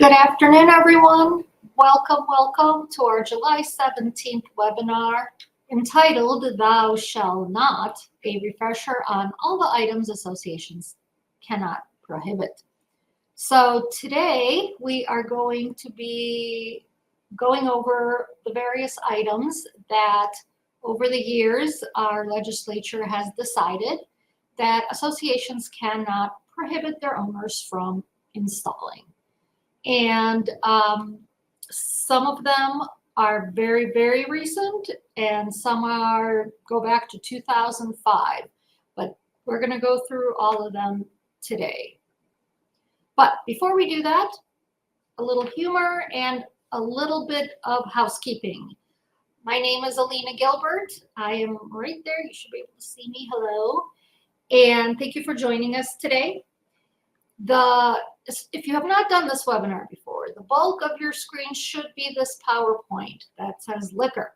Good afternoon, everyone. Welcome to our July 17th webinar entitled Thou Shall Not, a refresher on all the items associations cannot prohibit. So today we are going to be going over the various items that over the years our legislature has decided that associations cannot prohibit their owners from installing. And some of them are very, very recent, and some go back to 2005. But we're going to go through all of them today. But before we do that, a little humor and a little bit of housekeeping. My name is Alina Gilbert. I am right there. You should be able to see me. Hello. And thank you for joining us today. If you have not done this webinar before, the bulk of your screen should be this PowerPoint that says liquor.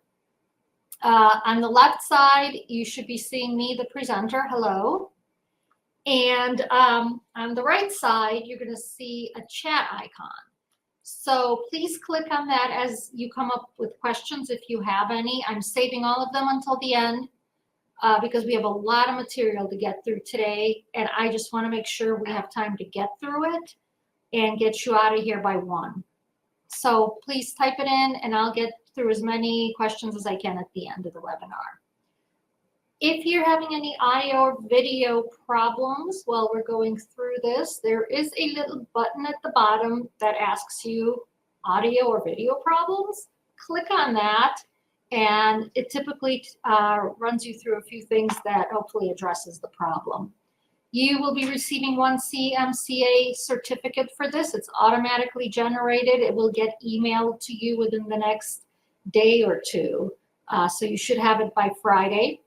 On the left side, you should be seeing me, the presenter. Hello. And on the right side, you're going to see a chat icon. So please click on that as you come up with questions if you have any. I'm saving all of them until the end. Because we have a lot of material to get through today, and I just want to make sure we have time to get through it and get you out of here by 1. So please type it in, and I'll get through as many questions as I can at the end of the webinar. If you're having any audio or video problems while we're going through this, there is a little button at the bottom that asks you audio or video problems. Click on that. And it typically runs you through a few things that hopefully addresses the problem. You will be receiving one CMCA certificate for this. It's automatically generated. It will get emailed to you within the next day or two. So you should have it by Friday.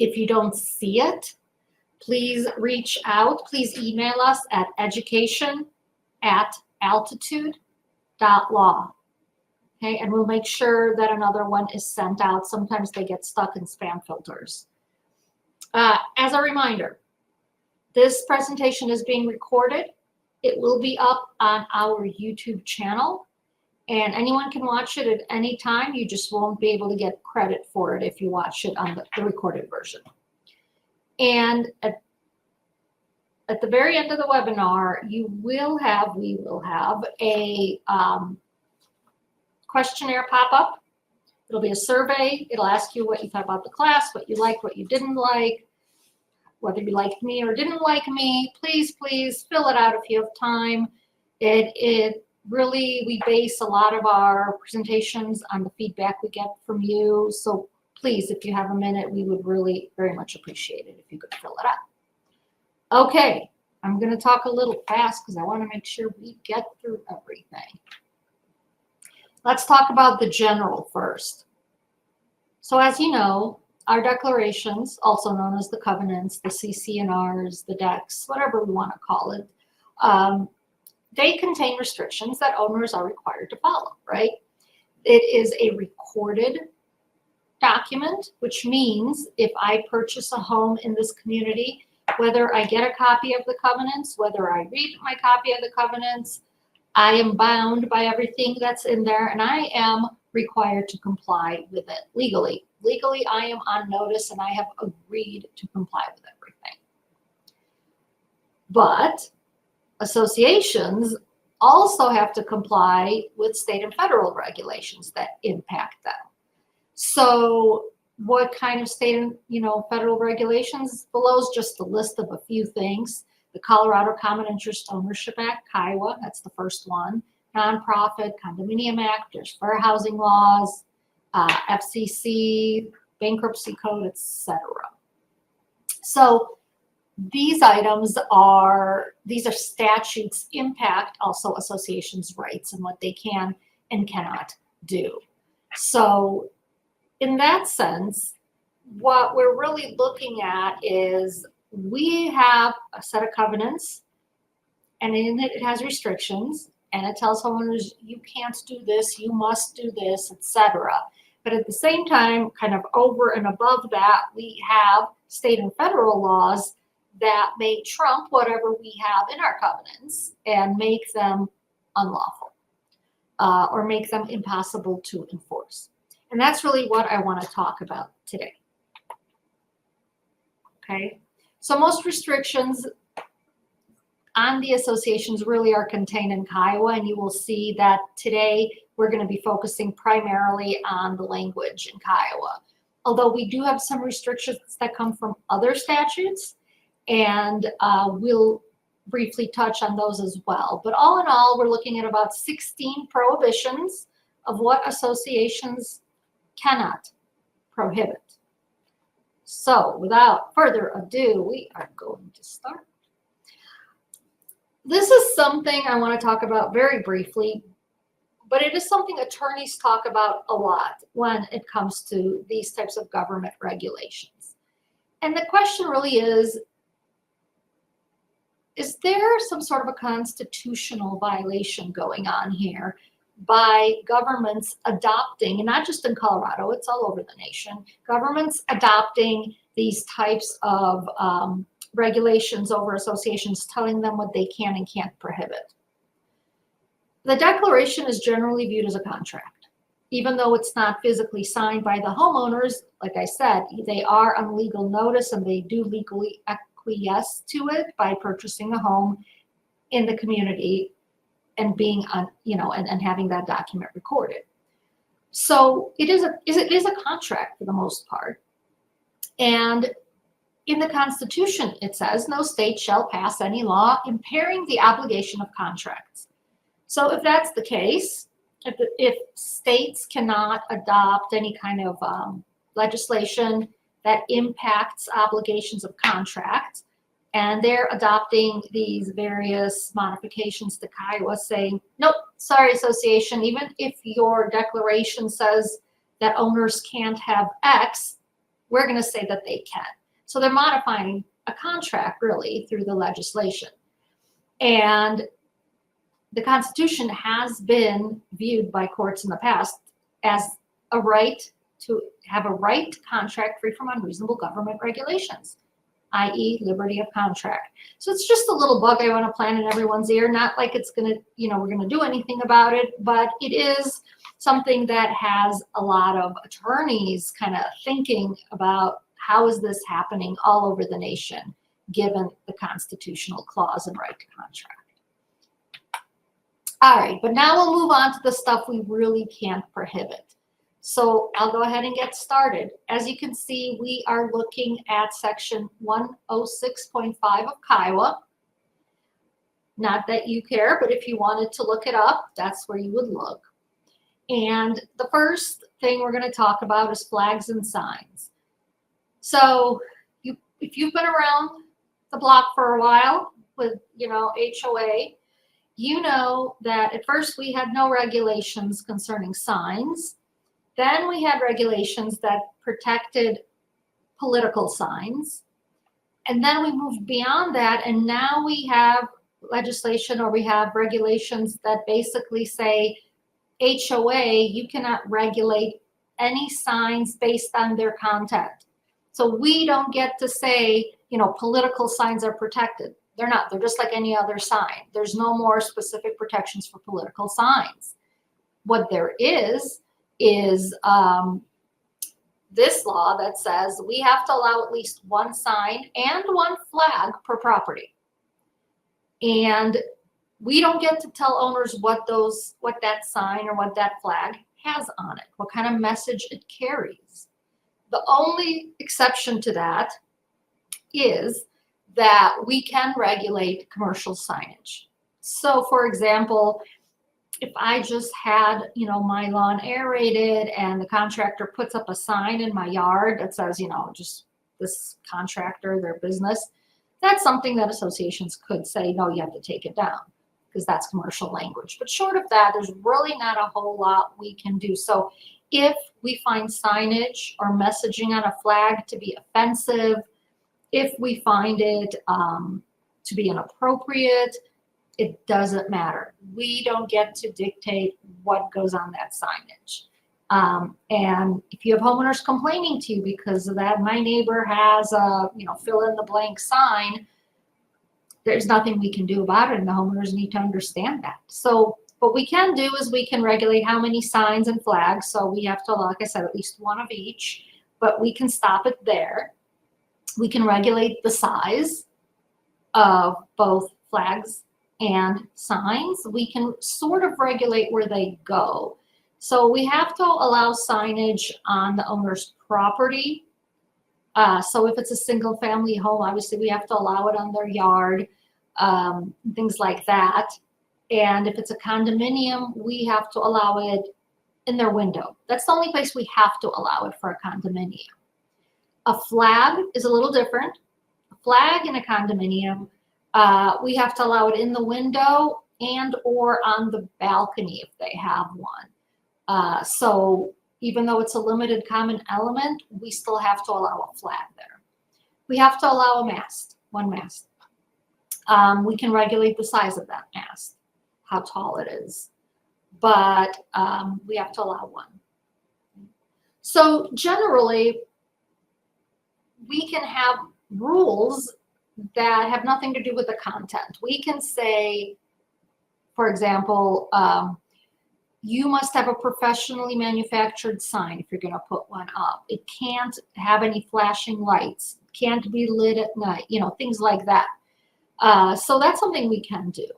If you don't see it, please reach out. Please email us at education@altitude.law. Okay, and we'll make sure that another one is sent out. Sometimes they get stuck in spam filters. As a reminder, this presentation is being recorded. It will be up on our YouTube channel, and anyone can watch it at any time. You just won't be able to get credit for it if you watch it on the recorded version. And at the very end of the webinar, we will have a questionnaire pop up. It'll be a survey. It'll ask you what you thought about the class, what you liked, what you didn't like, whether you liked me or didn't like me. Please fill it out if you have time. It really, we base a lot of our presentations on the feedback we get from you. So please, if you have a minute, we would really very much appreciate it if you could fill it out. Okay, I'm going to talk a little fast because I want to make sure we get through everything. Let's talk about the general first. So as you know, our declarations, also known as the covenants, the CC&Rs, the decks, whatever we want to call it, they contain restrictions that owners are required to follow, right? It is a recorded document, which means if I purchase a home in this community, whether I get a copy of the covenants, whether I read my copy of the covenants, I am bound by everything that's in there, and I am required to comply with it legally. Legally, I am on notice, and I have agreed to comply with everything. But associations also have to comply with state and federal regulations that impact them. So what kind of state and federal regulations? Below is just a list of a few things. The Colorado Common Interest Ownership Act, KIWA, that's the first one. Nonprofit Condominium Act, there's fair housing laws, FCC, bankruptcy code, etc. So these items these are statutes impact also associations' rights and what they can and cannot do. So in that sense, what we're really looking at is we have a set of covenants, and in it has restrictions, and it tells homeowners you can't do this, you must do this, etc. But at the same time, kind of over and above that, we have state and federal laws that may trump whatever we have in our covenants and make them unlawful or make them impossible to enforce. And that's really what I want to talk about today. Okay, so most restrictions on the associations really are contained in Kiowa, and you will see that today we're going to be focusing primarily on the language in Kiowa. Although we do have some restrictions that come from other statutes, and we'll briefly touch on those as well. But all in all, we're looking at about 16 prohibitions of what associations cannot prohibit. So without further ado, we are going to start. This is something I want to talk about very briefly, but it is something attorneys talk about a lot when it comes to these types of government regulations. And the question really is there some sort of a constitutional violation going on here by governments adopting, and not just in Colorado, it's all over the nation, governments adopting these types of regulations over associations, telling them what they can and can't prohibit. The declaration is generally viewed as a contract. Even though it's not physically signed by the homeowners, like I said, they are on legal notice and they do legally acquiesce to it by purchasing a home in the community and being on, and having that document recorded. So it is a contract for the most part. And in the Constitution, it says, no state shall pass any law impairing the obligation of contracts. So if that's the case, if states cannot adopt any kind of legislation that impacts obligations of contracts, and they're adopting these various modifications to Kiowa saying, nope, sorry, association, even if your declaration says that owners can't have X, we're going to say that they can. So they're modifying a contract really through the legislation. And the Constitution has been viewed by courts in the past as a right to have a right to contract free from unreasonable government regulations, i.e. liberty of contract. So it's just a little bug I want to plant in everyone's ear, not like it's going to, we're going to do anything about it, but it is something that has a lot of attorneys kind of thinking about how is this happening all over the nation, given the constitutional clause and right to contract. All right, but now we'll move on to the stuff we really can't prohibit. So I'll go ahead and get started. As you can see, we are looking at section 106.5 of Kiowa. Not that you care, but if you wanted to look it up, that's where you would look. And the first thing we're going to talk about is flags and signs. So if you've been around the block for a while with, HOA, you know that at first we had no regulations concerning signs. Then we had regulations that protected political signs. And then we moved beyond that, and now we have legislation, or we have regulations that basically say, HOA, you cannot regulate any signs based on their content. So we don't get to say, political signs are protected. They're not. They're just like any other sign. There's no more specific protections for political signs. What there is this law that says we have to allow at least one sign and one flag per property. And we don't get to tell owners what that sign or what that flag has on it, what kind of message it carries. The only exception to that is that we can regulate commercial signage. So for example, if I just had, my lawn aerated and the contractor puts up a sign in my yard that says, just this contractor, their business, that's something that associations could say, no, you have to take it down, because that's commercial language. But short of that, there's really not a whole lot we can do. So if we find signage or messaging on a flag to be offensive, if we find it to be inappropriate, it doesn't matter. We don't get to dictate what goes on that signage. And if you have homeowners complaining to you because of that, my neighbor has a, fill in the blank sign, there's nothing we can do about it, and the homeowners need to understand that. So What we can do is we can regulate how many signs and flags. So we have to, like I said, at least one of each, but we can stop it there. We can regulate the size of both flags and signs. We can sort of regulate where they go. So we have to allow signage on the owner's property. So if it's a single family home, obviously we have to allow it on their yard, things like that. And if it's a condominium, we have to allow it in their window. That's the only place we have to allow it for a condominium. A flag is a little different. A flag in a condominium, we have to allow it in the window and or on the balcony if they have one. So even though it's a limited common element, we still have to allow a flag there. We have to allow a mast, one mast. We can regulate the size of that mast, how tall it is, but we have to allow one. So generally, we can have rules that have nothing to do with the content. We can say, for example, you must have a professionally manufactured sign if you're going to put one up. It can't have any flashing lights. It can't be lit at night, you know, things like that. So that's something we can do.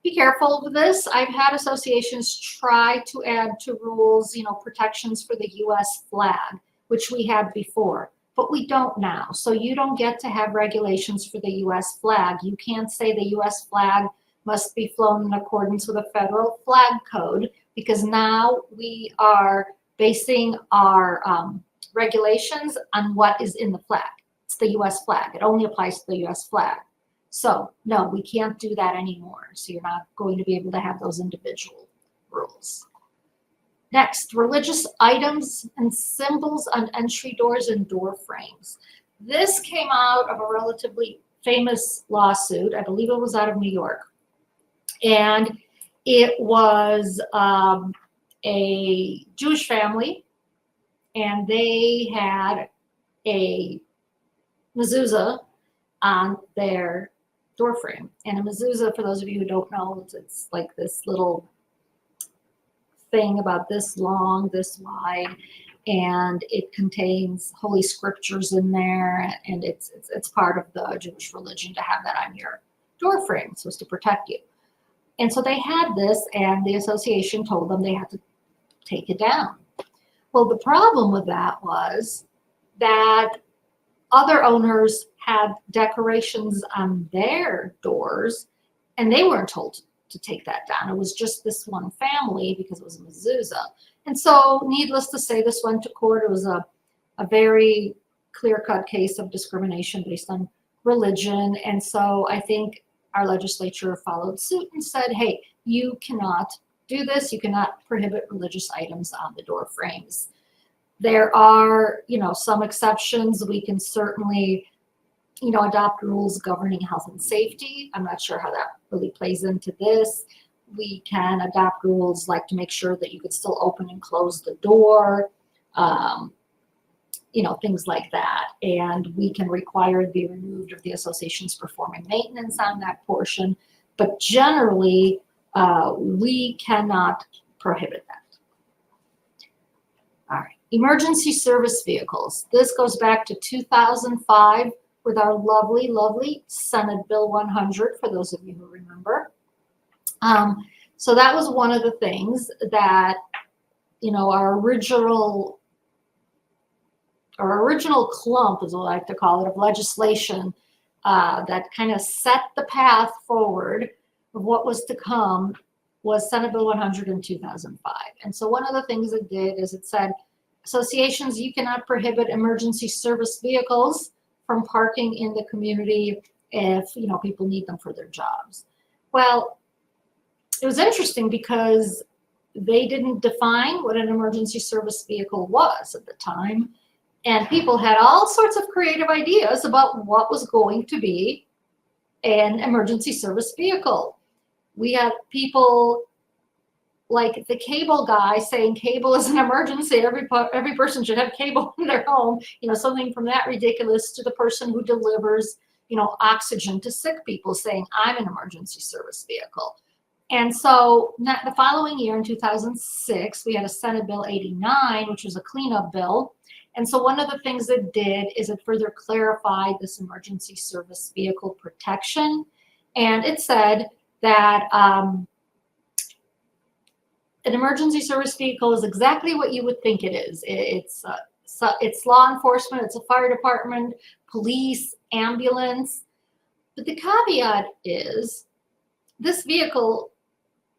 Be careful with this. I've had associations try to add to rules, you know, protections for the U.S. flag, which we had before, but we don't now. So you don't get to have regulations for the U.S. flag. You can't say the U.S. flag must be flown in accordance with a federal flag code, because now we are basing our regulations on what is in the flag. It's the U.S. flag. It only applies to the U.S. flag. So no, we can't do that anymore. So you're not going to be able to have those individual rules. Next, religious items and symbols on entry doors and door frames. This came out of a relatively famous lawsuit. I believe it was out of New York. And it was a Jewish family, and they had a mezuzah on their door frame. And a mezuzah, for those of you who don't know, it's like this little thing about this long, this wide, and it contains holy scriptures in there, and it's part of the Jewish religion to have that on your door frame. It's supposed to protect you. And so they had this, and the association told them they had to take it down. Well, the problem with that was that other owners had decorations on their doors, and they weren't told to take that down. It was just this one family because it was a mezuzah. And so, needless to say, this went to court. It was a very clear-cut case of discrimination based on religion. And so I think our legislature followed suit and said, hey, you cannot do this. You cannot prohibit religious items on the door frames. There are, you know, some exceptions. We can certainly, you know, adopt rules governing health and safety. I'm not sure how that really plays into this. We can adopt rules like to make sure that you could still open and close the door, you know, things like that. And we can require it be removed if the association's performing maintenance on that portion. But generally, we cannot prohibit that. All right. Emergency service vehicles. This goes back to 2005 with our lovely, lovely Senate Bill 100, for those of you who remember. So that was one of the things that, you know, our original clump, is what I like to call it, of legislation that kind of set the path forward of what was to come was Senate Bill 100 in 2005. And so one of the things it did is it said, associations, you cannot prohibit emergency service vehicles from parking in the community if, you know, people need them for their jobs. Well, it was interesting because they didn't define what an emergency service vehicle was at the time. And people had all sorts of creative ideas about what was going to be an emergency service vehicle. We had people like the cable guy saying cable is an emergency. Every person should have cable in their home. You know, something from that ridiculous to the person who delivers, you know, oxygen to sick people saying, I'm an emergency service vehicle. And so the following year in 2006, we had a Senate Bill 89, which was a cleanup bill. And so one of the things it did is it further clarified this emergency service vehicle protection. And it said that an emergency service vehicle is exactly what you would think it is. It's law enforcement, it's a fire department, police, ambulance. But the caveat is this vehicle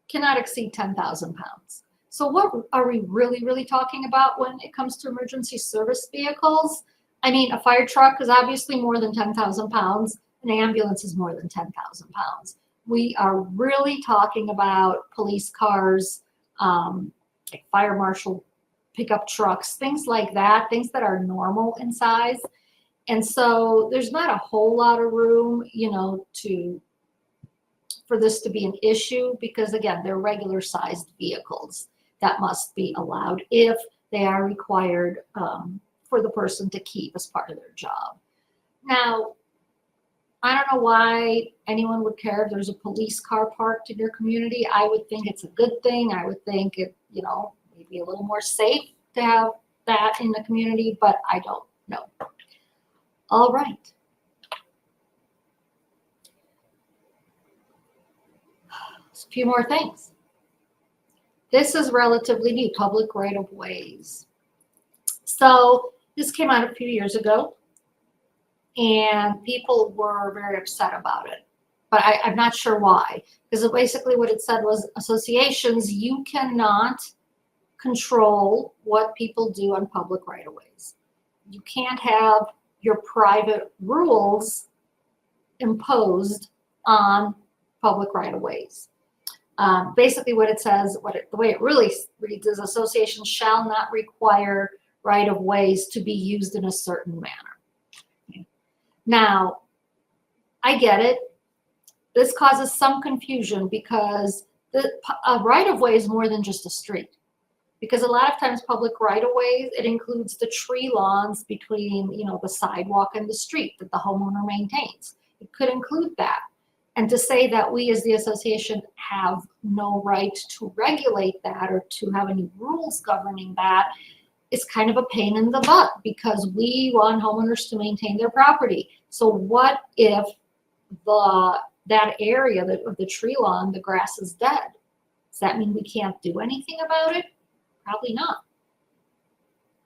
cannot exceed 10,000 pounds. So what are we really talking about when it comes to emergency service vehicles? I mean, a fire truck is obviously more than 10,000 pounds. An ambulance is more than 10,000 pounds. We are really talking about police cars, like fire marshal pickup trucks, things like that, things that are normal in size. And so there's not a whole lot of room, for this to be an issue, because again, they're regular sized vehicles that must be allowed if they are required for the person to keep as part of their job. Now, I don't know why anyone would care if there's a police car parked in your community. I would think it's a good thing. I would think it, maybe a little more safe to have that in the community, but I don't know. All right. A few more things. This is relatively new, public right-of-ways. So this came out a few years ago, and people were very upset about it. But I'm not sure why, because basically what it said was associations, you cannot control what people do on public right-of-ways. You can't have your private rules imposed on public right-of-ways. Basically what it says, the way it really reads is associations shall not require right-of-ways to be used in a certain manner. Okay. Now, I get it. This causes some confusion because a right-of-way is more than just a street. Because a lot of times public right-of-ways, it includes the tree lawns between, the sidewalk and the street that the homeowner maintains. It could include that. And to say that we as the association have no right to regulate that or to have any rules governing that is kind of a pain in the butt, because we want homeowners to maintain their property. So what if that area of the tree lawn, the grass is dead? Does that mean we can't do anything about it? Probably not.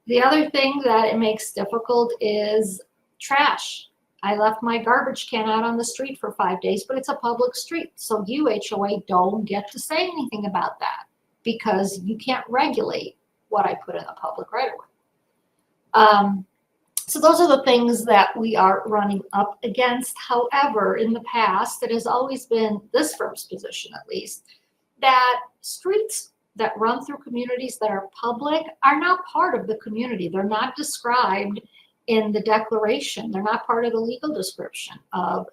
The other thing that it makes difficult is trash. I left my garbage can out on the street for 5 days, but it's a public street. So you, HOA, don't get to say anything about that because you can't regulate what I put in the public right away. So those are the things that we are running up against. However, in the past, it has always been this firm's position, at least, that streets that run through communities that are public are not part of the community. They're not described in the declaration. They're not part of the legal description of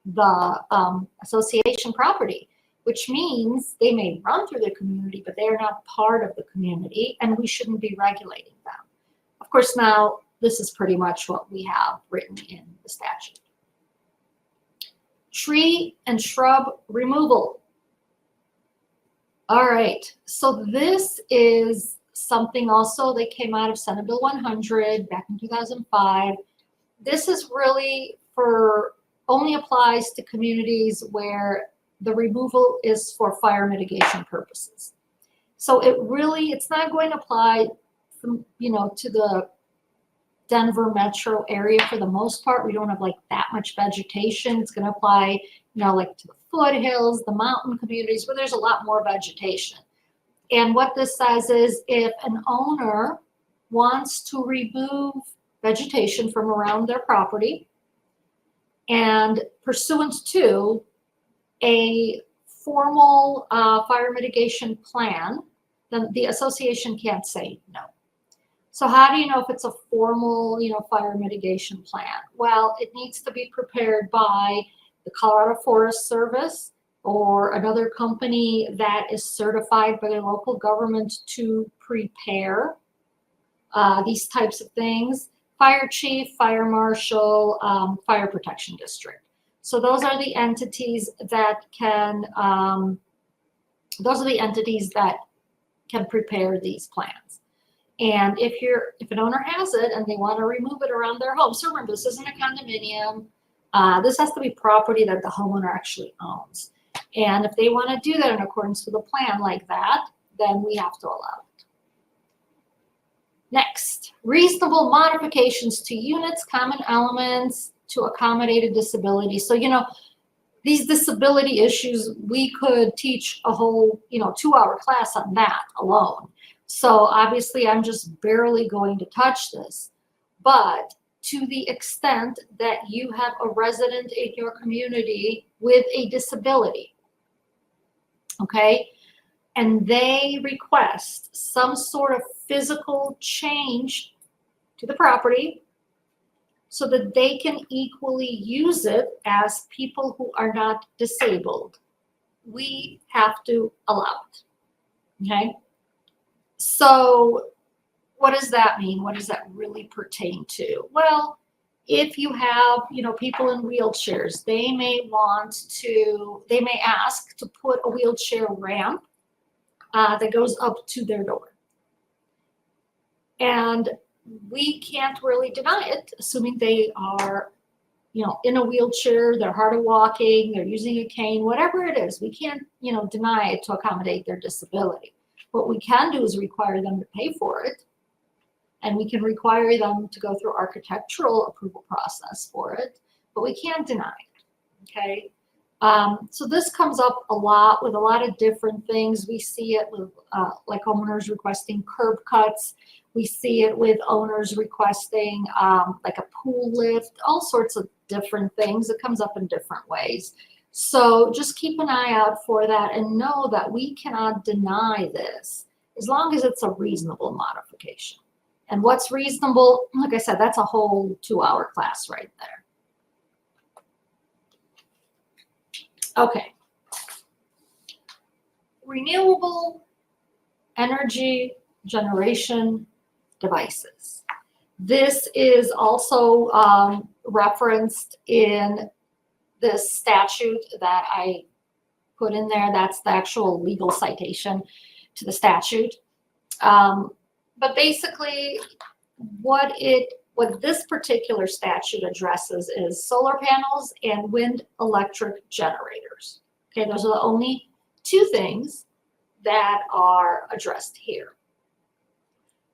the association property, which means they may run through the community, but they are not part of the community, and we shouldn't be regulating them. Of course, now this is pretty much what we have written in the statute. Tree and shrub removal. All right, so this is something also that came out of Senate Bill 100 back in 2005. This is really only applies to communities where the removal is for fire mitigation purposes. So it's not going to apply, to the Denver metro area for the most part. We don't have like that much vegetation. It's going to apply, like to the foothills, the mountain communities where there's a lot more vegetation. And what this says is if an owner wants to remove vegetation from around their property and pursuant to a formal fire mitigation plan, then the association can't say no. So how do you know if it's a formal, fire mitigation plan? Well, it needs to be prepared by the Colorado Forest Service or another company that is certified by their local government to prepare these types of things. Fire chief, fire marshal, fire protection district. So those are the entities that can Those are the entities that can prepare these plans. And if an owner has it and they want to remove it around their home, so remember, this isn't a condominium. This has to be property that the homeowner actually owns. And if they want to do that in accordance with a plan like that, then we have to allow it. Next, reasonable modifications to units, common elements to accommodate a disability. So, these disability issues, we could teach a whole, 2-hour class on that alone. So obviously I'm just barely going to touch this, but to the extent that you have a resident in your community with a disability, okay, and they request some sort of physical change to the property so that they can equally use it as people who are not disabled, we have to allow it, okay? So what does that mean? What does that really pertain to? Well, if you have, people in wheelchairs, they may ask to put a wheelchair ramp that goes up to their door. And we can't really deny it, assuming they are, in a wheelchair, they're hard of walking, they're using a cane, whatever it is. We can't, deny it to accommodate their disability. What we can do is require them to pay for it, and we can require them to go through architectural approval process for it, but we can't deny it, okay? So this comes up a lot with a lot of different things. We see it with like homeowners requesting curb cuts. We see it with owners requesting like a pool lift, all sorts of different things. It comes up in different ways. So just keep an eye out for that and know that we cannot deny this as long as it's a reasonable modification. And what's reasonable, like I said, that's a whole 2-hour class right there. Okay. Renewable energy generation devices. This is also referenced in this statute that I put in there. That's the actual legal citation to the statute. But basically, what this particular statute addresses is solar panels and wind electric generators. Okay, those are the only two things that are addressed here.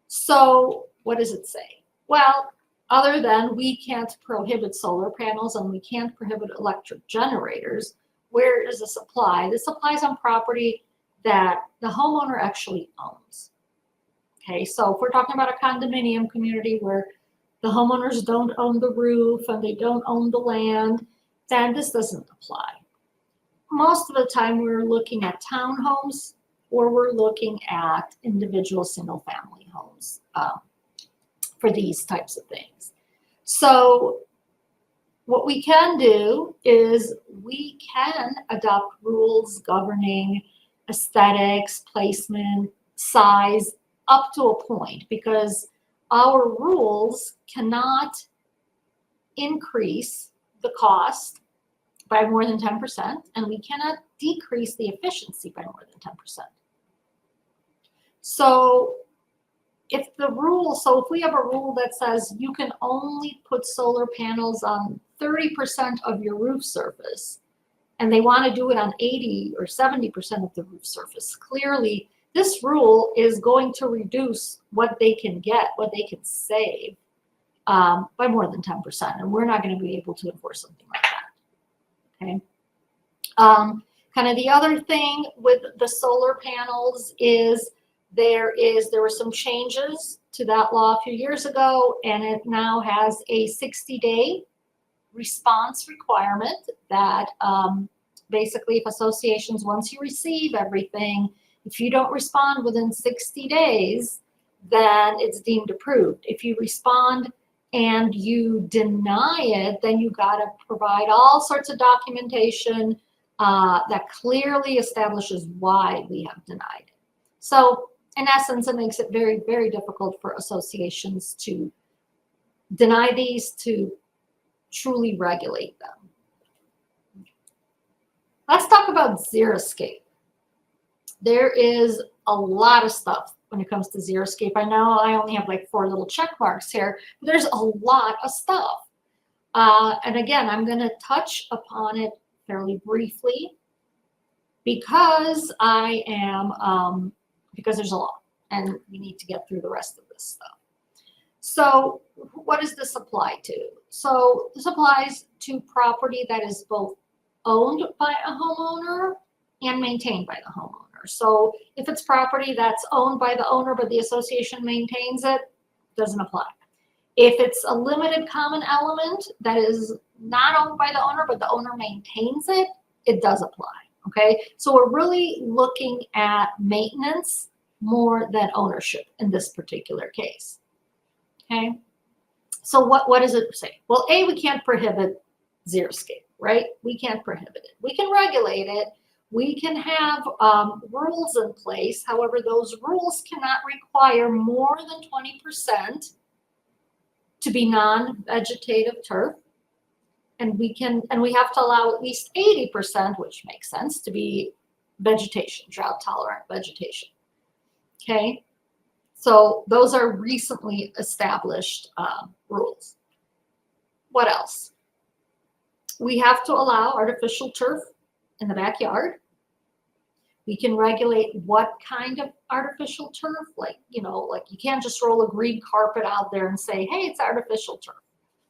So what does it say? Well, other than we can't prohibit solar panels and we can't prohibit electric generators, where does this apply? This applies on property that the homeowner actually owns. Okay, so if we're talking about a condominium community where the homeowners don't own the roof and they don't own the land, then this doesn't apply. Most of the time we're looking at townhomes or we're looking at individual single-family homes for these types of things. So what we can do is we can adopt rules governing aesthetics, placement, size, up to a point, because our rules cannot increase the cost by more than 10%, and we cannot decrease the efficiency by more than 10%. So if we have a rule that says you can only put solar panels on 30% of your roof surface, and they want to do it on 80 or 70% of the roof surface, clearly this rule is going to reduce what they can get, what they can save by more than 10%. And we're not going to be able to enforce something like that, okay? Kind of the other thing with the solar panels is there were some changes to that law a few years ago, and it now has a 60-day response requirement that basically if associations, once you receive everything, if you don't respond within 60 days, then it's deemed approved. If you respond and you deny it, then you got to provide all sorts of documentation that clearly establishes why we have denied it. So in essence, it makes it very, very difficult for associations to deny these, to truly regulate them. Let's talk about xeriscape. There is a lot of stuff when it comes to xeriscape. I know I only have like 4 little check marks here. But there's a lot of stuff. And again, I'm going to touch upon it fairly briefly because because there's a lot and we need to get through the rest of this stuff. So what does this apply to? So this applies to property that is both owned by a homeowner and maintained by the homeowner. So if it's property that's owned by the owner but the association maintains it, doesn't apply. If it's a limited common element that is not owned by the owner but the owner maintains it, it does apply. Okay, so we're really looking at maintenance more than ownership in this particular case. Okay, so what does it say? Well, A, we can't prohibit xeriscape, right? We can't prohibit it. We can regulate it. We can have rules in place. However, those rules cannot require more than 20% to be non-vegetative turf. And we have to allow at least 80%, which makes sense, to be vegetation, drought tolerant vegetation. Okay, so those are recently established rules. What else? We have to allow artificial turf in the backyard. We can regulate what kind of artificial turf, like you can't just roll a green carpet out there and say, hey, it's artificial turf,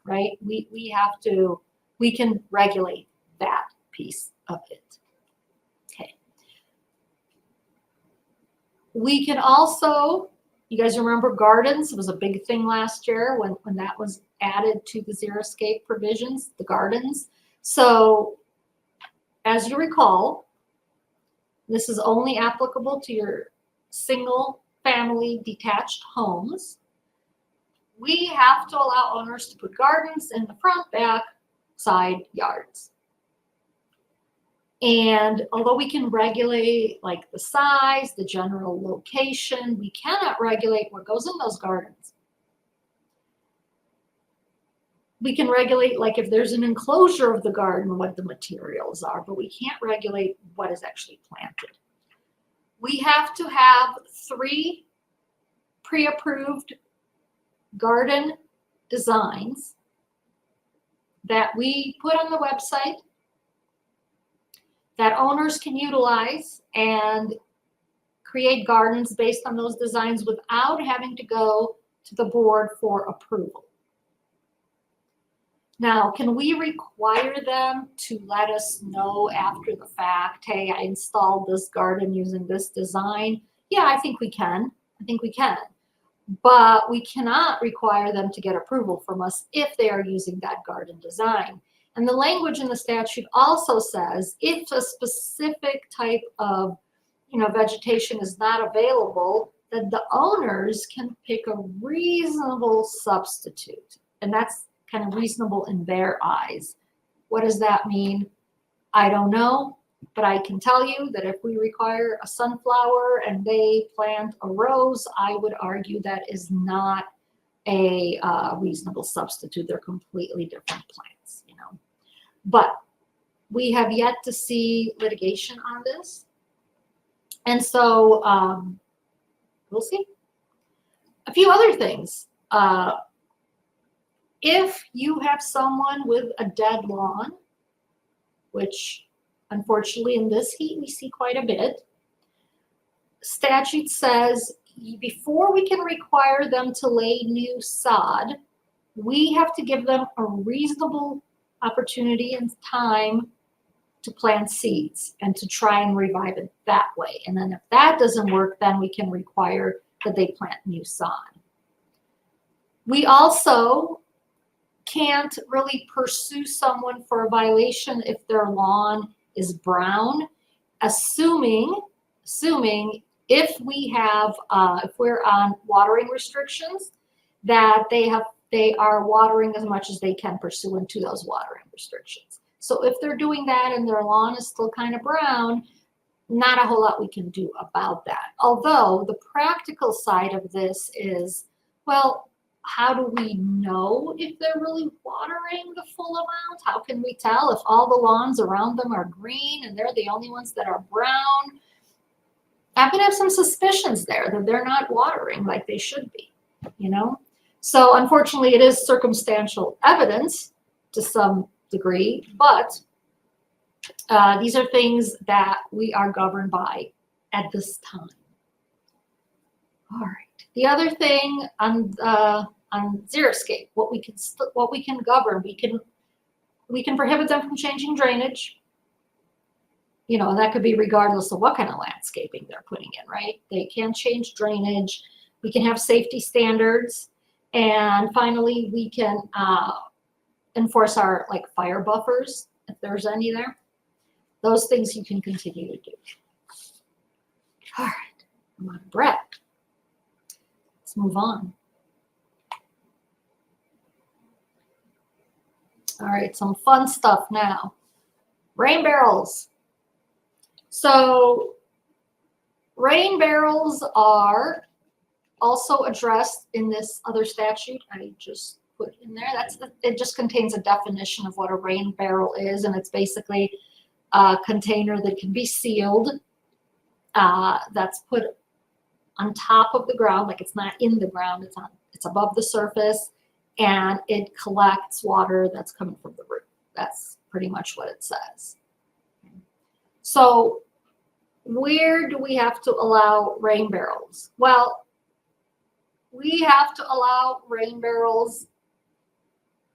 right? We can regulate that piece of it. Okay. We can also, you guys remember gardens? It was a big thing last year when that was added to the xeriscape provisions, the gardens. So as you recall, this is only applicable to your single family detached homes. We have to allow owners to put gardens in the front, back, side yards. And although we can regulate like the size, the general location, we cannot regulate what goes in those gardens. We can regulate like if there's an enclosure of the garden, what the materials are, but we can't regulate what is actually planted. We have to have 3 pre-approved garden designs that we put on the website that owners can utilize and create gardens based on those designs without having to go to the board for approval. Now, can we require them to let us know after the fact, hey, I installed this garden using this design? Yeah, I think we can. But we cannot require them to get approval from us if they are using that garden design. And the language in the statute also says if a specific type of vegetation is not available, that the owners can pick a reasonable substitute. And that's kind of reasonable in their eyes. What does that mean? I don't know, but I can tell you that if we require a sunflower and they plant a rose, I would argue that is not a reasonable substitute. They're completely different plants, But we have yet to see litigation on this. And so we'll see. A few other things. If you have someone with a dead lawn, which unfortunately in this heat we see quite a bit, statute says before we can require them to lay new sod, we have to give them a reasonable opportunity and time to plant seeds and to try and revive it that way. And then if that doesn't work, then we can require that they plant new sod. We also can't really pursue someone for a violation if their lawn is brown, assuming if we're on watering restrictions, that they are watering as much as they can pursuant to those watering restrictions. So if they're doing that and their lawn is still kind of brown, not a whole lot we can do about that. Although the practical side of this is, well, how do we know if they're really watering the full amount? How can we tell if all the lawns around them are green and they're the only ones that are brown? I'm going to have some suspicions there that they're not watering like they should be, you know? So unfortunately, it is circumstantial evidence to some degree, but these are things that we are governed by at this time. All right. The other thing on xeriscape, what we can govern, we can prohibit them from changing drainage. You know, that could be regardless of what kind of landscaping they're putting in, right? They can change drainage. We can have safety standards. And finally, we can enforce our fire buffers, if there's any there. Those things you can continue to do. All right, I'm out of breath. Let's move on. All right, some fun stuff now. Rain barrels. So rain barrels are also addressed in this other statute I just put in there. It just contains a definition of what a rain barrel is, and it's basically a container that can be sealed, that's put on top of the ground, like it's not in the ground, it's above the surface, and it collects water that's coming from the roof. That's pretty much what it says. So where do we have to allow rain barrels? Well, we have to allow rain barrels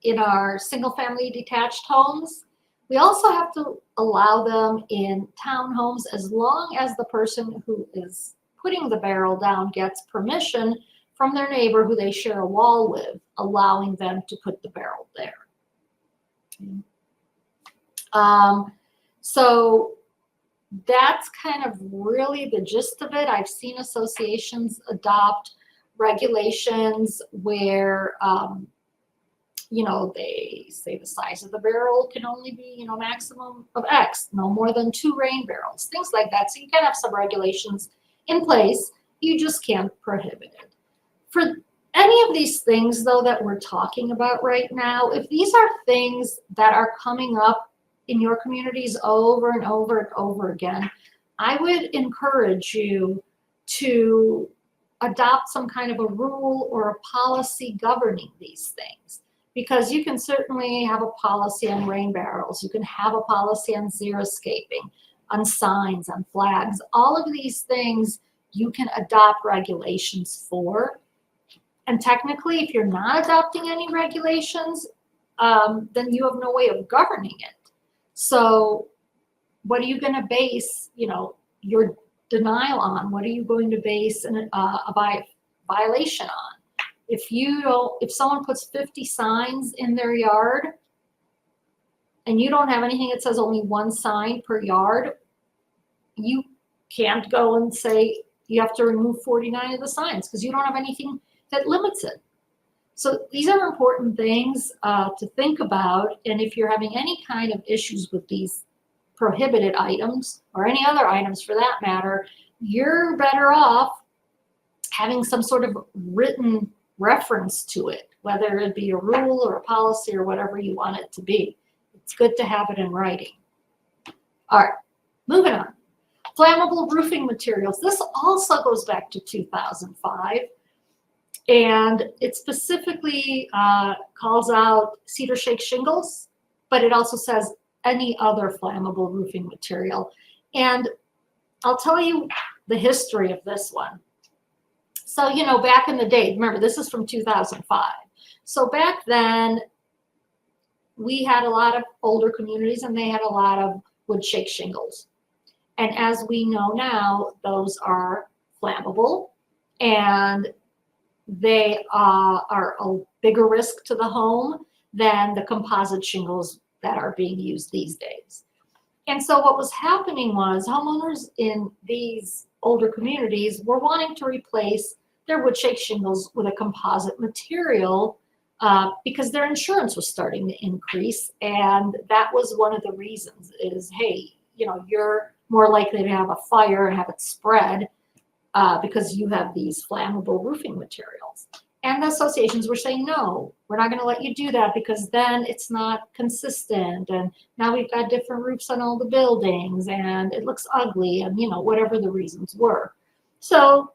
in our single-family detached homes. We also have to allow them in townhomes as long as the person who is putting the barrel down gets permission from their neighbor who they share a wall with, allowing them to put the barrel there. So that's kind of really the gist of it. I've seen associations adopt regulations where, you know, they say the size of the barrel can only be, you know, maximum of X, no more than 2 rain barrels, things like that. So you can have some regulations in place. You just can't prohibit it. For any of these things, though, that we're talking about right now, if these are things that are coming up in your communities over and over and over again, I would encourage you to adopt some kind of a rule or a policy governing these things. Because you can certainly have a policy on rain barrels, you can have a policy on xeriscaping, on signs, on flags. All of these things you can adopt regulations for. And technically, if you're not adopting any regulations, then you have no way of governing it. So what are you going to base, you know, your denial on? What are you going to base a violation on? If someone puts 50 signs in their yard and you don't have anything that says only 1 sign per yard, you can't go and say you have to remove 49 of the signs because you don't have anything that limits it. So these are important things to think about. And if you're having any kind of issues with these prohibited items or any other items for that matter, you're better off having some sort of written reference to it, whether it be a rule or a policy or whatever you want it to be. It's good to have it in writing. All right, moving on. Flammable roofing materials. This also goes back to 2005, and it specifically calls out cedar shake shingles, but it also says any other flammable roofing material. And I'll tell you the history of this one. So, you know, back in the day, remember, this is from 2005. So back then, we had a lot of older communities and they had a lot of wood shake shingles. And as we know now, those are flammable and they are a bigger risk to the home than the composite shingles that are being used these days. And so what was happening was homeowners in these older communities were wanting to replace their wood shake shingles with a composite material because their insurance was starting to increase. And that was one of the reasons is, hey, you know, you're more likely to have a fire and have it spread because you have these flammable roofing materials. And the associations were saying, no, we're not going to let you do that because then it's not consistent. And now we've got different roofs on all the buildings and it looks ugly and, you know, whatever the reasons were. So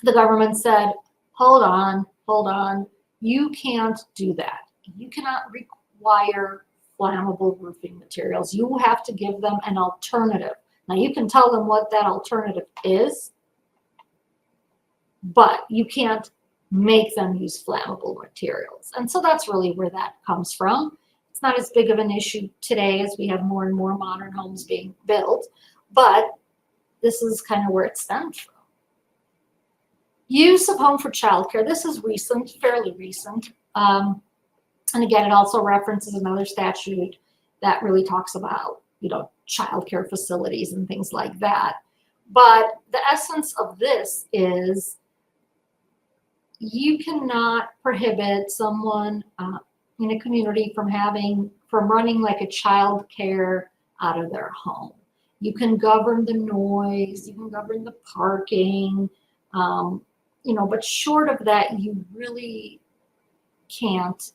the government said, hold on, you can't do that. You cannot require flammable roofing materials. You have to give them an alternative. Now you can tell them what that alternative is, but you can't make them use flammable materials. And so that's really where that comes from. It's not as big of an issue today as we have more and more modern homes being built, but this is kind of where it stems from. Use of home for childcare. This is recent, fairly recent. And again, it also references another statute that really talks about, childcare facilities and things like that. But the essence of this is you cannot prohibit someone in a community from running like a child care out of their home. You can govern the noise, you can govern the parking, but short of that, you really can't,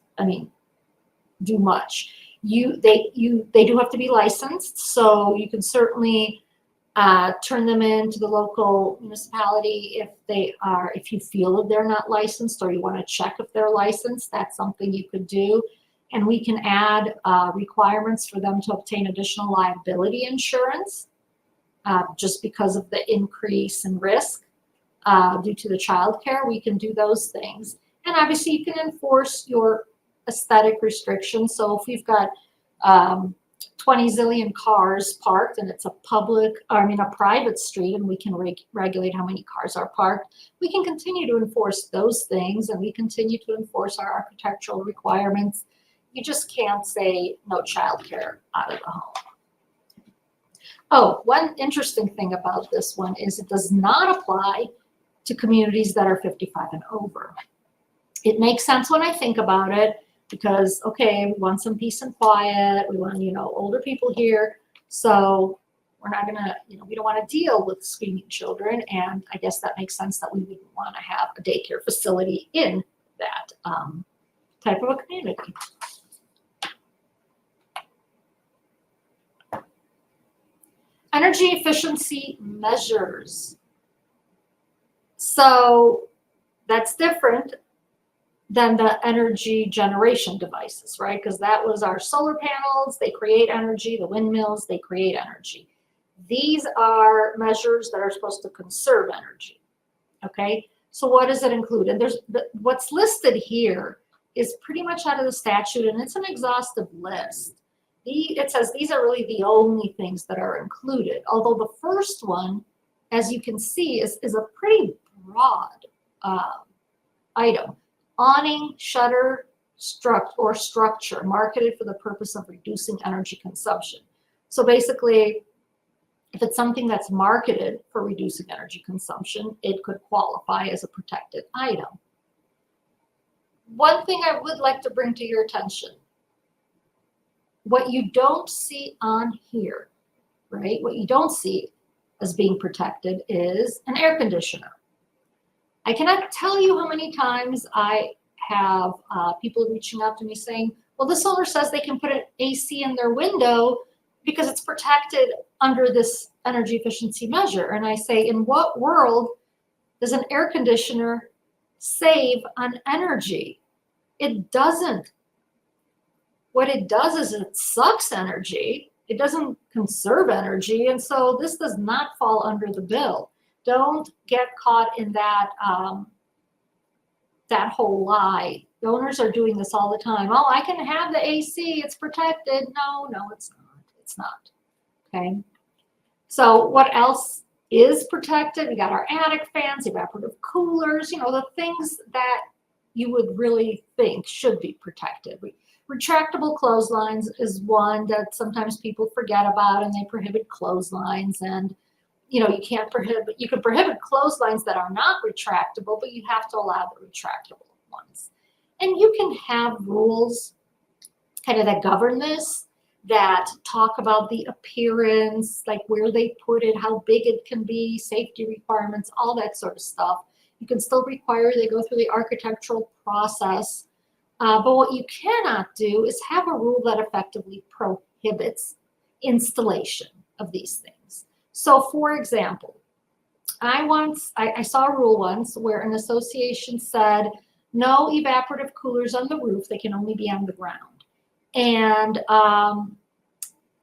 do much. They do have to be licensed, so you can certainly turn them in to the local municipality if you feel that they're not licensed or you want to check if they're licensed. That's something you could do. And we can add requirements for them to obtain additional liability insurance just because of the increase in risk due to the child care. We can do those things. And obviously you can enforce your aesthetic restrictions. So if we've got 20 zillion cars parked and it's a private street, and we can regulate how many cars are parked, we can continue to enforce those things, and we continue to enforce our architectural requirements. You just can't say no childcare out of the home. Oh, one interesting thing about this one is it does not apply to communities that are 55 and over. It makes sense when I think about it, because, okay, we want some peace and quiet. We want, older people here. So we're not going to, we don't want to deal with screaming children. And I guess that makes sense that we wouldn't want to have a daycare facility in that type of a community. Energy efficiency measures. So that's different than the energy generation devices, right? Because that was our solar panels, they create energy, the windmills, they create energy. These are measures that are supposed to conserve energy, okay? So what does it include? And what's listed here is pretty much out of the statute, and it's an exhaustive list. It says these are really the only things that are included, although the first one, as you can see, is a pretty broad item. Awning, shutter, structure marketed for the purpose of reducing energy consumption. So basically, if it's something that's marketed for reducing energy consumption, it could qualify as a protected item. One thing I would like to bring to your attention, what you don't see on here, right? What you don't see as being protected is an air conditioner. I cannot tell you how many times I have people reaching out to me saying, well, this owner says they can put an AC in their window because it's protected under this energy efficiency measure. And I say, in what world does an air conditioner save on energy? It doesn't. What it does is it sucks energy. It doesn't conserve energy. And so this does not fall under the bill. Don't get caught in that that whole lie. The owners are doing this all the time. Oh, I can have the AC, it's protected. No, it's not. It's not. Okay. So what else is protected? We got our attic fans, evaporative coolers, the things that you would really think should be protected. Retractable clotheslines is one that sometimes people forget about, and they prohibit clotheslines. And you can prohibit clotheslines that are not retractable, but you have to allow the retractable ones. And you can have rules kind of that govern this, that talk about the appearance, like where they put it, how big it can be, safety requirements, all that sort of stuff. You can still require they go through the architectural process. But what you cannot do is have a rule that effectively prohibits installation of these things. So for example, I saw a rule once where an association said no evaporative coolers on the roof, they can only be on the ground. And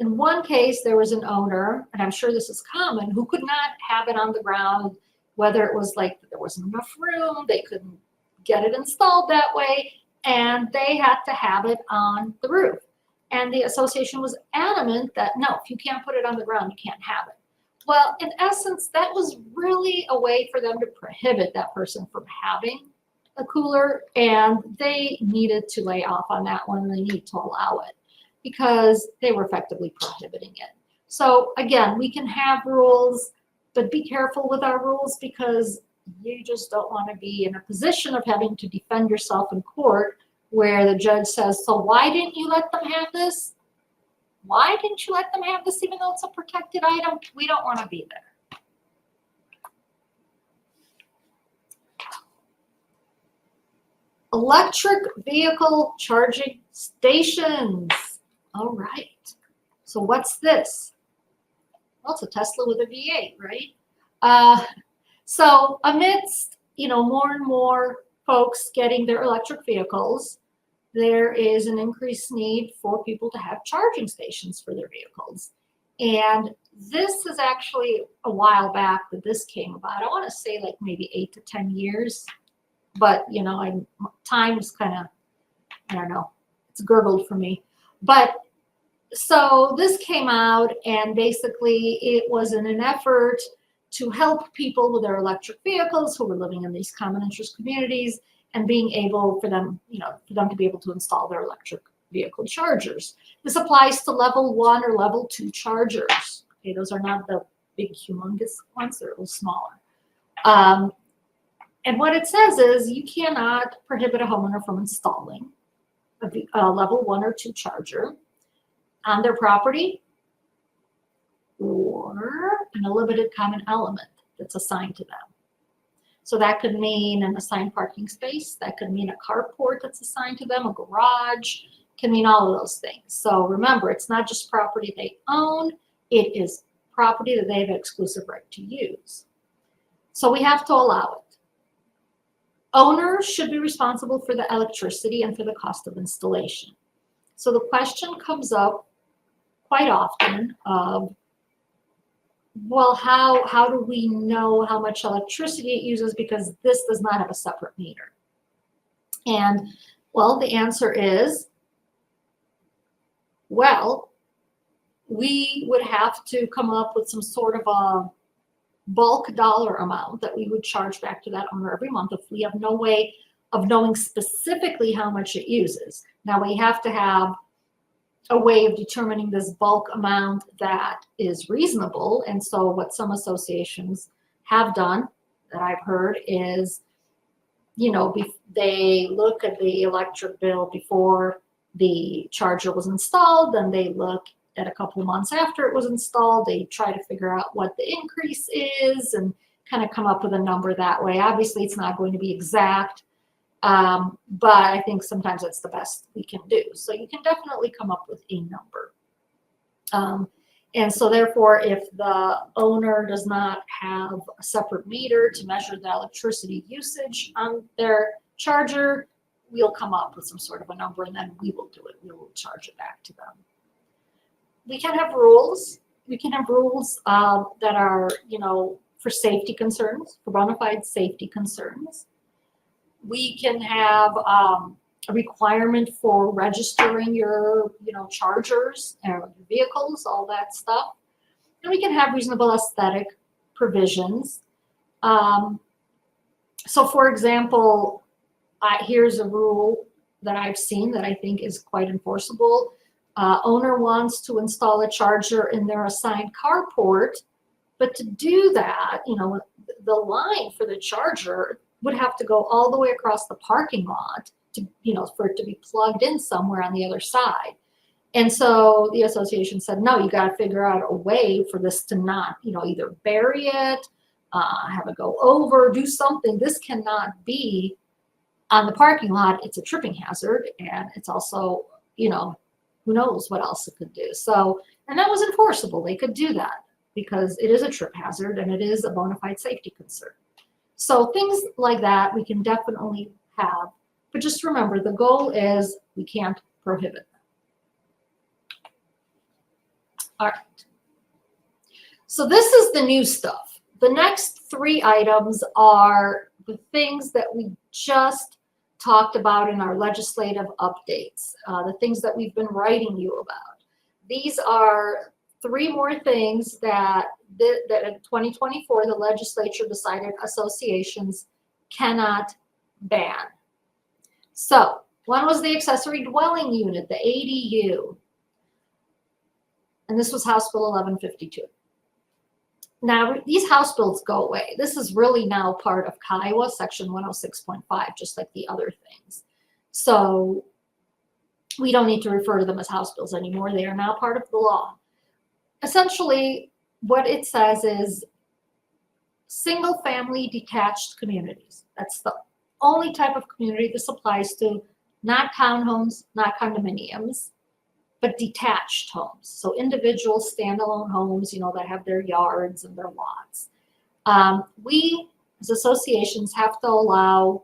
in one case, there was an owner, and I'm sure this is common, who could not have it on the ground, whether it was like there wasn't enough room, they couldn't get it installed that way, and they had to have it on the roof. And the association was adamant that no, if you can't put it on the ground, you can't have it. Well, in essence, that was really a way for them to prohibit that person from having a cooler, and they needed to lay off on that one, and they need to allow it because they were effectively prohibiting it. So again, we can have rules, but be careful with our rules because you just don't want to be in a position of having to defend yourself in court where the judge says, so why didn't you let them have this? Why didn't you let them have this even though it's a protected item? We don't want to be there. Electric vehicle charging stations. All right. So what's this? Well, it's a Tesla with a V8, right? So amidst, more and more folks getting their electric vehicles, there is an increased need for people to have charging stations for their vehicles. And this is actually a while back that this came about. I want to say like maybe 8 to 10 years, but time is kind of, I don't know, it's gurgled for me. But so this came out, and basically it was in an effort to help people with their electric vehicles who were living in these common interest communities and being able for them to be able to install their electric vehicle chargers. This applies to level 1 or level 2 chargers. Okay, those are not the big humongous ones, they're a little smaller. And what it says is you cannot prohibit a homeowner from installing a level 1 or 2 charger on their property or in a limited common element that's assigned to them. So that could mean an assigned parking space, that could mean a carport that's assigned to them, a garage, can mean all of those things. So remember, it's not just property they own, it is property that they have an exclusive right to use. So we have to allow it. Owners should be responsible for the electricity and for the cost of installation. So the question comes up quite often of, well, how do we know how much electricity it uses because this does not have a separate meter? And well, the answer is, well, we would have to come up with some sort of a bulk dollar amount that we would charge back to that owner every month if we have no way of knowing specifically how much it uses. Now we have to have a way of determining this bulk amount that is reasonable. And so what some associations have done that I've heard is, they look at the electric bill before the charger was installed, then they look at a couple of months after it was installed, they try to figure out what the increase is and kind of come up with a number that way. Obviously, it's not going to be exact, but I think sometimes that's the best we can do. So you can definitely come up with a number. And so therefore, if the owner does not have a separate meter to measure the electricity usage on their charger, we'll come up with some sort of a number and then we will do it. We will charge it back to them. We can have rules. We can have rules that are, for safety concerns, for bona fide safety concerns. We can have a requirement for registering your, chargers, your vehicles, all that stuff. And we can have reasonable aesthetic provisions. So for example, here's a rule that I've seen that I think is quite enforceable. Owner wants to install a charger in their assigned carport, but to do that, the line for the charger would have to go all the way across the parking lot to, for it to be plugged in somewhere on the other side. And so the association said, no, you got to figure out a way for this to not, either bury it, have it go over, do something. This cannot be on the parking lot. It's a tripping hazard, and it's also, who knows what else it could do. So, and that was enforceable. They could do that because it is a trip hazard and it is a bona fide safety concern. So things like that we can definitely have, but just remember the goal is we can't prohibit them. All right. So this is the new stuff. The next 3 items are the things that we just talked about in our legislative updates, the things that we've been writing you about. These are 3 more things that in 2024, the legislature decided associations cannot ban. So one was the accessory dwelling unit, the ADU. And this was House Bill 1152. Now, these House bills go away. This is really now part of Kiowa, Section 106.5, just like the other things. So we don't need to refer to them as House bills anymore. They are now part of the law. Essentially, what it says is single-family detached communities. That's the only type of community this applies to, not townhomes, not condominiums, but detached homes. So individual standalone homes, you know, that have their yards and their lots. We, as associations, have to allow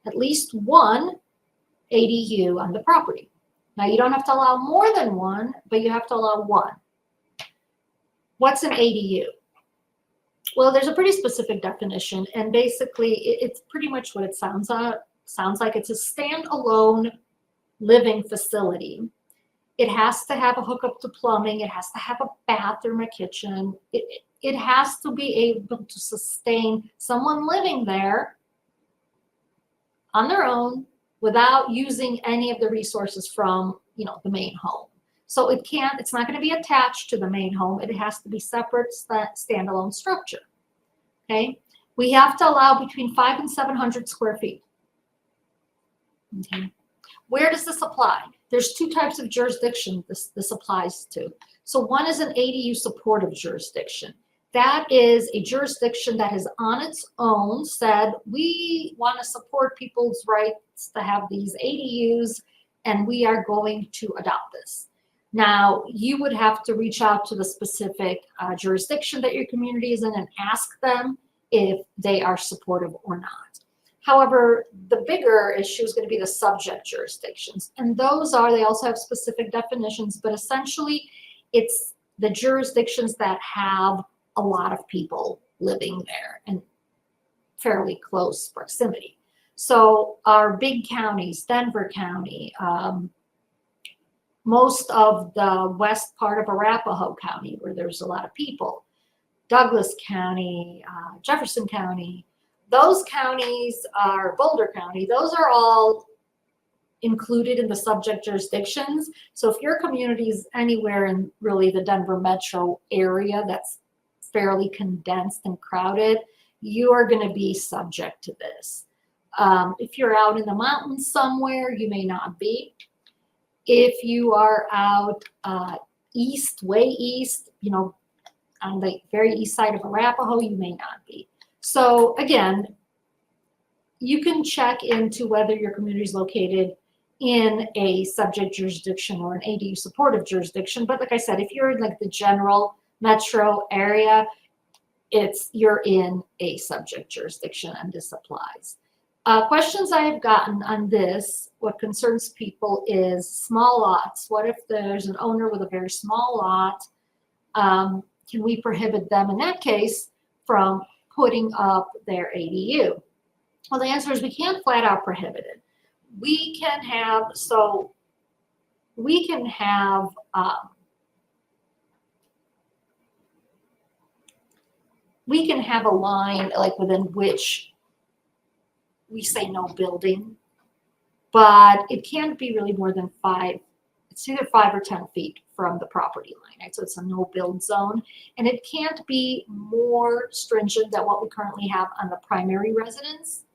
at least 1 ADU on the property. Now, you don't have to allow more than 1, but you have to allow 1. What's an ADU? Well, there's a pretty specific definition, and basically it's pretty much what it sounds like. It's a standalone living facility. It has to have a hookup to plumbing. It has to have a bathroom, a kitchen. It has to be able to sustain someone living there on their own without using any of the resources from, you know, the main home. So it's not going to be attached to the main home. It has to be separate, standalone structure. Okay. We have to allow between 500 and 700 square feet. Okay. Where does this apply? There's 2 types of jurisdiction this applies to. So one is an ADU supportive jurisdiction. That is a jurisdiction that has on its own said, we want to support people's rights to have these ADUs, and we are going to adopt this. Now, you would have to reach out to the specific jurisdiction that your community is in and ask them if they are supportive or not. However, the bigger issue is going to be the subject jurisdictions. And those they also have specific definitions, but essentially it's the jurisdictions that have a lot of people living there and fairly close proximity. So our big counties, Denver County, most of the west part of Arapahoe County, where there's a lot of people, Douglas County, Jefferson County, those counties are Boulder County. Those are all included in the subject jurisdictions. So if your community is anywhere in really the Denver metro area that's fairly condensed and crowded, you are going to be subject to this. If you're out in the mountains somewhere, you may not be. If you are out east, way east, you know, on the very east side of Arapahoe, you may not be. So again, you can check into whether your community is located in a subject jurisdiction or an ADU supportive jurisdiction. But like I said, if you're in like the general metro area, you're in a subject jurisdiction and this applies. Questions I have gotten on this, what concerns people is small lots. What if there's an owner with a very small lot? Can we prohibit them in that case from putting up their ADU? Well, the answer is we can't flat out prohibit it. We can have a line like within which we say no building, but it can't be really more than 5. It's either 5 or 10 feet from the property line, right? So it's a no build zone, and it can't be more stringent than what we currently have on the primary residence.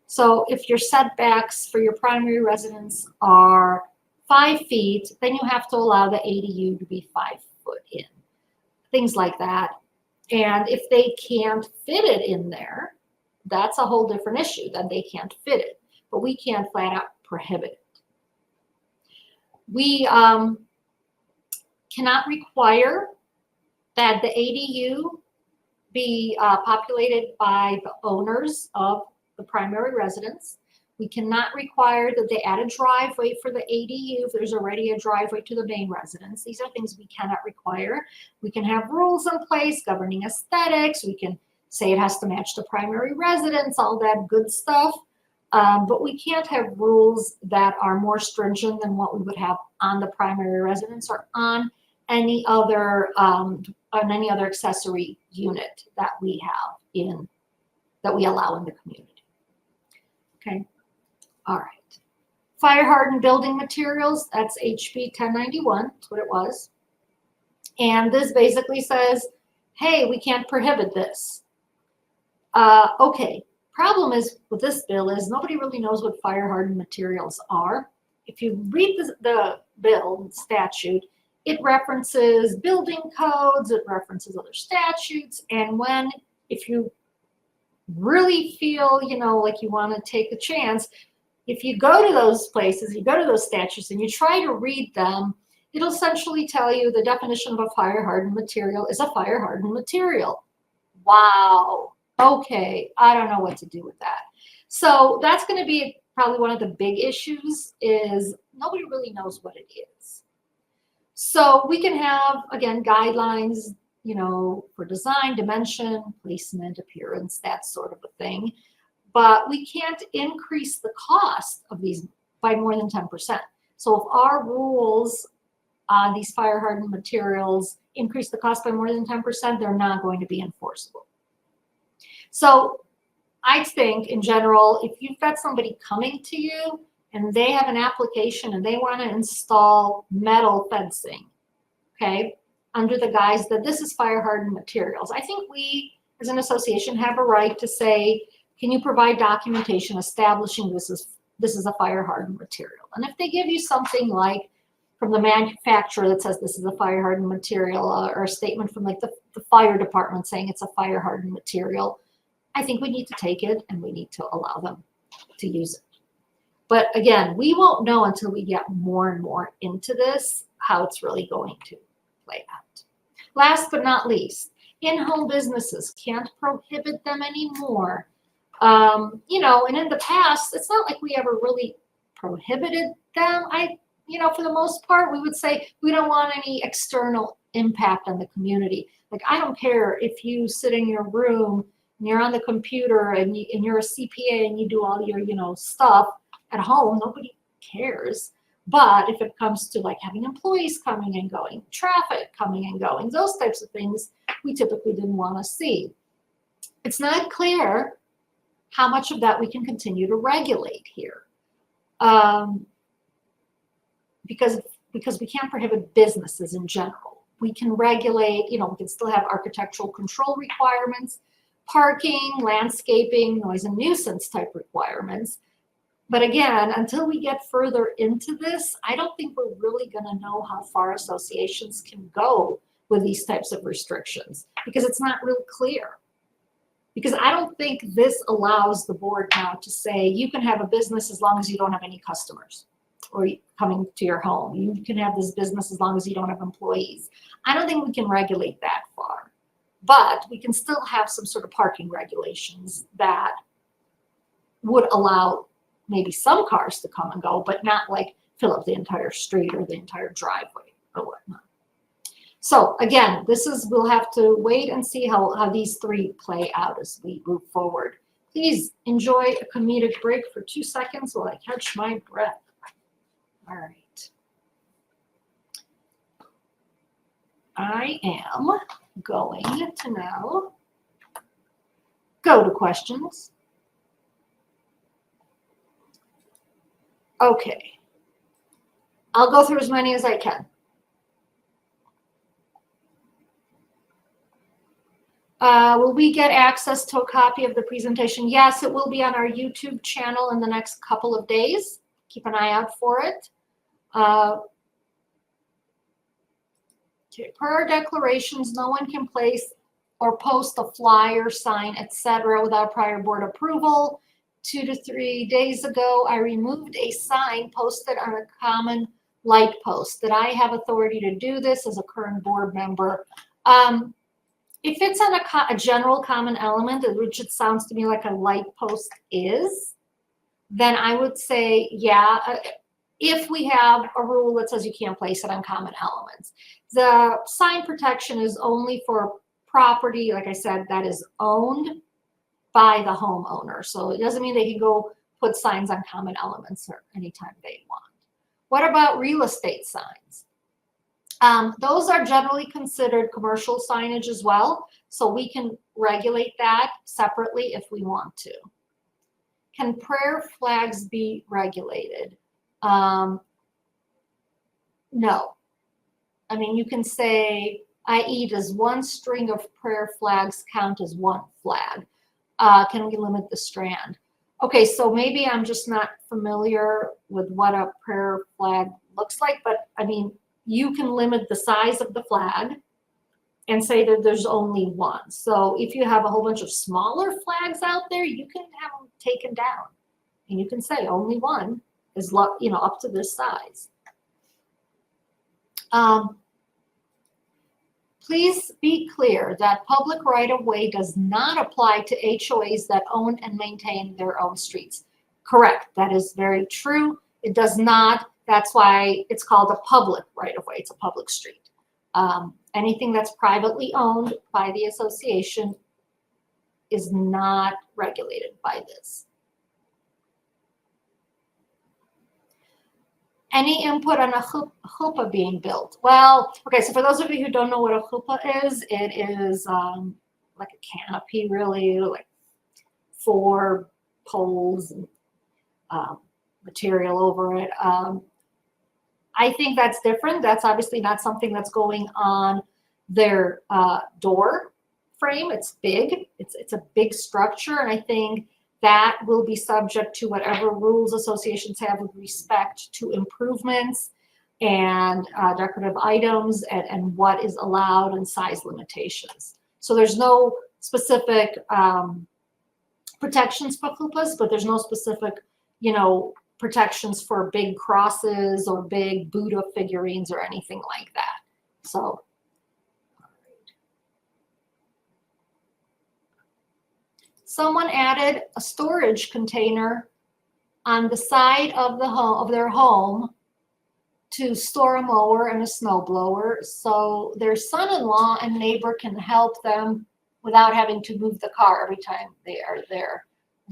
So if your setbacks for your primary residence are 5 feet, then you have to allow the ADU to be 5 foot in, things like that. And if they can't fit it in there, that's a whole different issue. Then they can't fit it, but we can't flat out prohibit it. We cannot require that the ADU be populated by the owners of the primary residence. We cannot require that they add a driveway for the ADU if there's already a driveway to the main residence. These are things we cannot require. We can have rules in place governing aesthetics. We can say it has to match the primary residence, all that good stuff. But we can't have rules that are more stringent than what we would have on the primary residence or on any other accessory unit that we allow in the community. Okay. All right. Fire hardened building materials, that's HB 1091, that's what it was. And this basically says, hey, we can't prohibit this. Okay, problem is with this bill is nobody really knows what fire hardened materials are. If you read the bill statute, it references building codes, it references other statutes, and if you really feel, like you want to take a chance, if you go to those places, you go to those statutes and you try to read them, it'll essentially tell you the definition of a fire hardened material is a fire hardened material. Wow. Okay. I don't know what to do with that. So that's going to be probably one of the big issues is nobody really knows what it is. So we can have, again, guidelines, for design, dimension, placement, appearance, that sort of a thing. But we can't increase the cost of these by more than 10%. So if our rules on these fire hardened materials increase the cost by more than 10%, they're not going to be enforceable. So I think in general, if you've got somebody coming to you and they have an application and they want to install metal fencing, okay, under the guise that this is fire hardened materials, I think we as an association have a right to say, can you provide documentation establishing this is a fire hardened material? And if they give you something like from the manufacturer that says this is a fire hardened material, or a statement from like the fire department saying it's a fire hardened material, I think we need to take it and we need to allow them to use it. But again, we won't know until we get more and more into this how it's really going to play out. Last but not least, in-home businesses, can't prohibit them anymore. And in the past, it's not like we ever really prohibited them. For the most part, we would say we don't want any external impact on the community. Like, I don't care if you sit in your room and you're on the computer and you're a CPA and you do all your, stuff at home, nobody cares. But if it comes to like having employees coming and going, traffic coming and going, those types of things, we typically didn't want to see. It's not clear how much of that we can continue to regulate here. Because we can't prohibit businesses in general. We can regulate, we can still have architectural control requirements, parking, landscaping, noise and nuisance type requirements. But again, until we get further into this, I don't think we're really going to know how far associations can go with these types of restrictions because it's not real clear. Because I don't think this allows the board now to say you can have a business as long as you don't have any customers or coming to your home. You can have this business as long as you don't have employees. I don't think we can regulate that far. But we can still have some sort of parking regulations that would allow maybe some cars to come and go, but not like fill up the entire street or the entire driveway or whatnot. So again, we'll have to wait and see how these three play out as we move forward. Please enjoy a comedic break for 2 seconds while I catch my breath. All right. I am going to now go to questions. Okay. I'll go through as many as I can. Will we get access to a copy of the presentation? Yes, it will be on our YouTube channel in the next couple of days. Keep an eye out for it. Okay. Per our declarations, no one can place or post a flyer, sign, etc. without prior board approval. 2 to 3 days ago, I removed a sign posted on a common light post. Did I have authority to do this as a current board member? If it's on a general common element, which it sounds to me like a light post is, then I would say, yeah, if we have a rule that says you can't place it on common elements. The sign protection is only for property, like I said, that is owned by the homeowner. So it doesn't mean they can go put signs on common elements or anytime they want. What about real estate signs? Those are generally considered commercial signage as well, so we can regulate that separately if we want to. Can prayer flags be regulated? No. I mean, you can say, i.e., does one string of prayer flags count as one flag? Can we limit the strand? Okay, so maybe I'm just not familiar with what a prayer flag looks like, but I mean, you can limit the size of the flag and say that there's only one. So if you have a whole bunch of smaller flags out there, you can have them taken down. And you can say only one is, you know, up to this size. Please be clear that public right-of-way does not apply to HOAs that own and maintain their own streets. Correct, that is very true. It does not. That's why it's called a public right-of-way. It's a public street. Anything that's privately owned by the association is not regulated by this. Any input on a chuppah being built? Well, okay, so for those of you who don't know what a chuppah is, it is like a canopy, really, like 4 poles and material over it. I think that's different. That's obviously not something that's going on their door frame. It's big. It's a big structure, and I think that will be subject to whatever rules associations have with respect to improvements and decorative items and what is allowed and size limitations. So there's no specific protections for chuppahs, but there's no specific, you know, protections for big crosses or big Buddha figurines or anything like that. So, someone added a storage container on the side of the home of their home to store a mower and a snowblower, so their son-in-law and neighbor can help them without having to move the car every time they are there.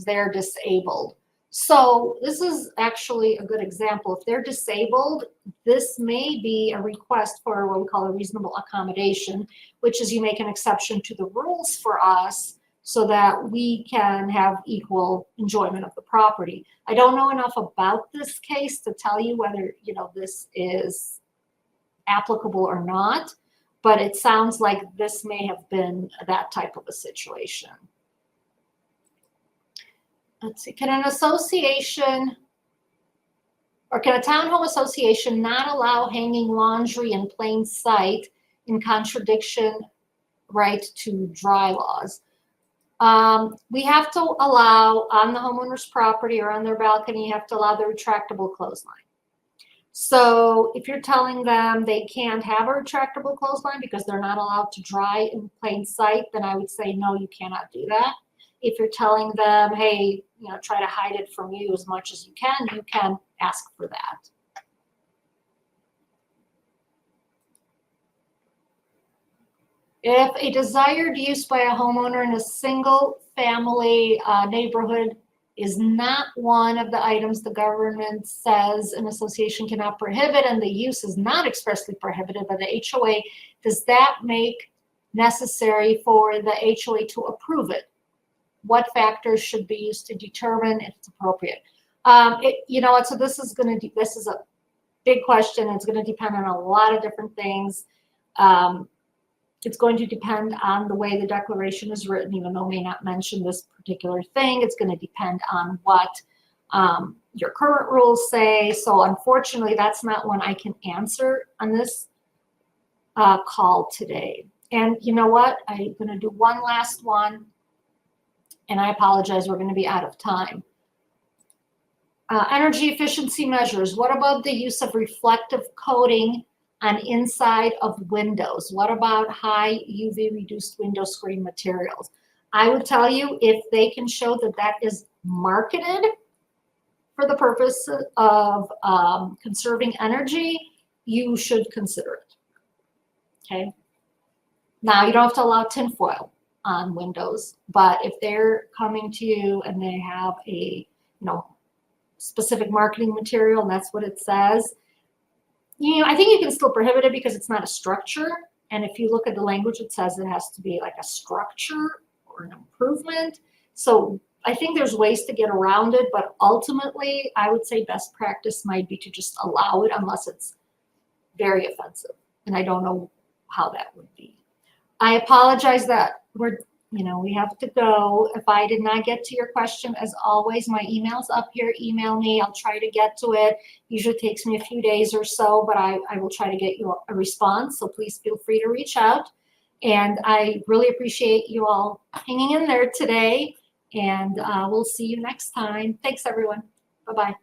They're disabled. So this is actually a good example. If they're disabled, this may be a request for what we call a reasonable accommodation, which is you make an exception to the rules for us so that we can have equal enjoyment of the property. I don't know enough about this case to tell you whether, you know, this is applicable or not, but it sounds like this may have been that type of a situation. Let's see, can an association or can a townhome association not allow hanging laundry in plain sight in contradiction, right, to dry laws? We have to allow on the homeowner's property or on their balcony, you have to allow the retractable clothesline. So if you're telling them they can't have a retractable clothesline because they're not allowed to dry in plain sight, then I would say, no, you cannot do that. If you're telling them, hey, you know, try to hide it from you as much as you can ask for that. If a desired use by a homeowner in a single family neighborhood is not one of the items the government says an association cannot prohibit and the use is not expressly prohibited by the HOA, does that make necessary for the HOA to approve it? What factors should be used to determine if it's appropriate? You know what, so this is a big question. It's going to depend on a lot of different things. It's going to depend on the way the declaration is written, even though it may not mention this particular thing. It's going to depend on what your current rules say. So unfortunately, that's not one I can answer on this call today. And you know what? I'm going to do one last one. And I apologize, we're going to be out of time. Energy efficiency measures. What about the use of reflective coating on inside of windows? What about high UV reduced window screen materials? I would tell you, if they can show that that is marketed for the purpose of conserving energy, you should consider it. Okay. Now, you don't have to allow tinfoil on windows, but if they're coming to you and they have a, specific marketing material and that's what it says, I think you can still prohibit it because it's not a structure. And if you look at the language, it says it has to be like a structure or an improvement. So I think there's ways to get around it, but ultimately I would say best practice might be to just allow it unless it's very offensive. And I don't know how that would be. I apologize that we have to go. If I did not get to your question, as always, my email's up here. Email me. I'll try to get to it. Usually takes me a few days or so, but I will try to get you a response. So please feel free to reach out. And I really appreciate you all hanging in there today. And we'll see you next time. Thanks, everyone. Bye-bye.